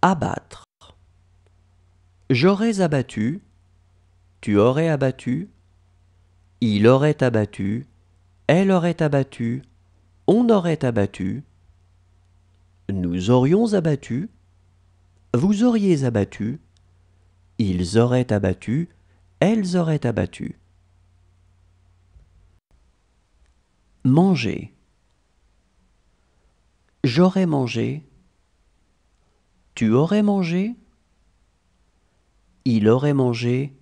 Abattre. J'aurais abattu, tu aurais abattu, il aurait abattu, elle aurait abattu, on aurait abattu, nous aurions abattu, vous auriez abattu, ils auraient abattu, elles auraient abattu. Manger. J'aurais mangé, tu aurais mangé, il aurait mangé,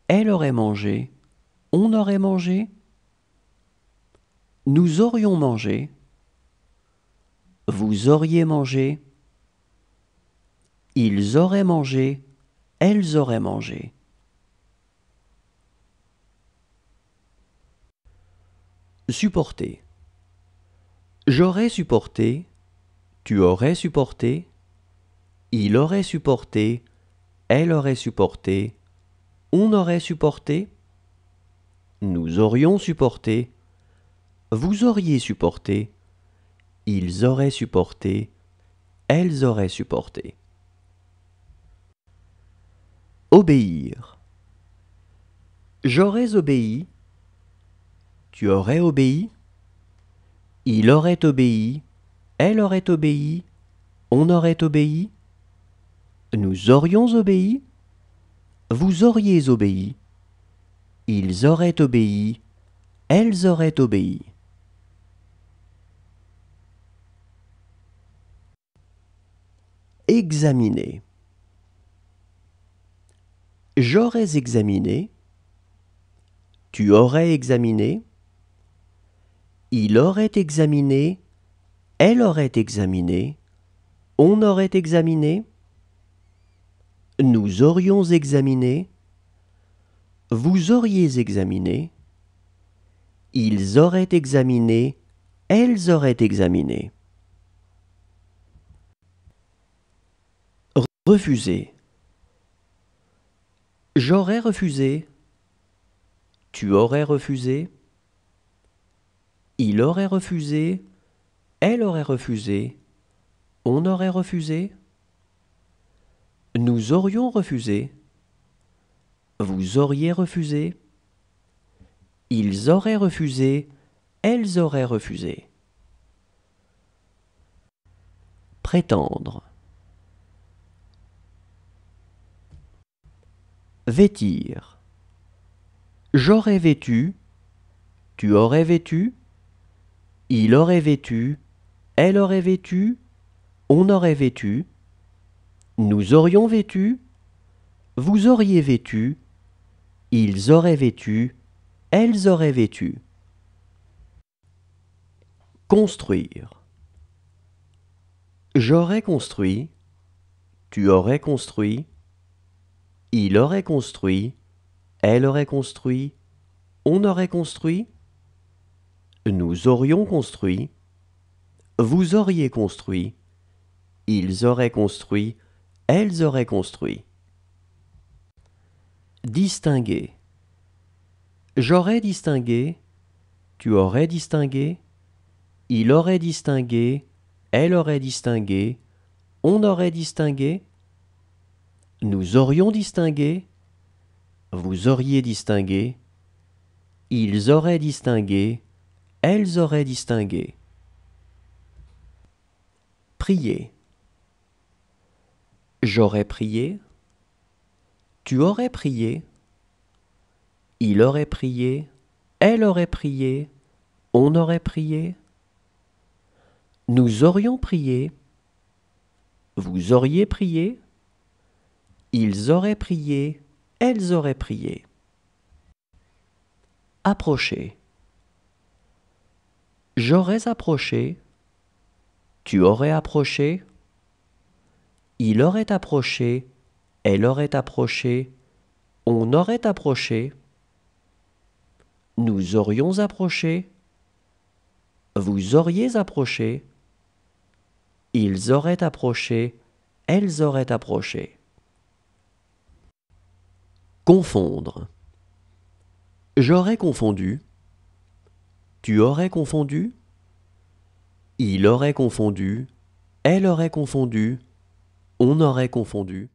elle aurait mangé, on aurait mangé, nous aurions mangé, vous auriez mangé, ils auraient mangé, elles auraient mangé. Supporter. J'aurais supporté, tu aurais supporté, il aurait supporté, elle aurait supporté, on aurait supporté, nous aurions supporté, vous auriez supporté, ils auraient supporté, elles auraient supporté. Obéir. J'aurais obéi, tu aurais obéi, il aurait obéi, elle aurait obéi, on aurait obéi, nous aurions obéi, vous auriez obéi, ils auraient obéi, elles auraient obéi. Examiner. J'aurais examiné, tu aurais examiné, il aurait examiné, elle aurait examiné, on aurait examiné, nous aurions examiné, vous auriez examiné, ils auraient examiné, elles auraient examiné. Refuser. J'aurais refusé, tu aurais refusé, il aurait refusé, elle aurait refusé, on aurait refusé, nous aurions refusé, vous auriez refusé, ils auraient refusé, elles auraient refusé. Prétendre. Vêtir. J'aurais vêtu, tu aurais vêtu, il aurait vêtu, elle aurait vêtu, on aurait vêtu, nous aurions vêtu, vous auriez vêtu, ils auraient vêtu, elles auraient vêtu. Construire. J'aurais construit, tu aurais construit, il aurait construit, elle aurait construit, on aurait construit, nous aurions construit, vous auriez construit, ils auraient construit, elles auraient construit. Distinguer. J'aurais distingué, tu aurais distingué, il aurait distingué, elle aurait distingué, on aurait distingué, nous aurions distingué, vous auriez distingué, ils auraient distingué, elles auraient distingué. Prier. J'aurais prié, tu aurais prié, il aurait prié, elle aurait prié, on aurait prié, nous aurions prié, vous auriez prié, ils auraient prié, elles auraient prié. Approcher. J'aurais approché, tu aurais approché, il aurait approché, elle aurait approché, on aurait approché, nous aurions approché, vous auriez approché, ils auraient approché, elles auraient approché. Confondre. J'aurais confondu, tu aurais confondu, il aurait confondu, elle aurait confondu, On aurait confondu.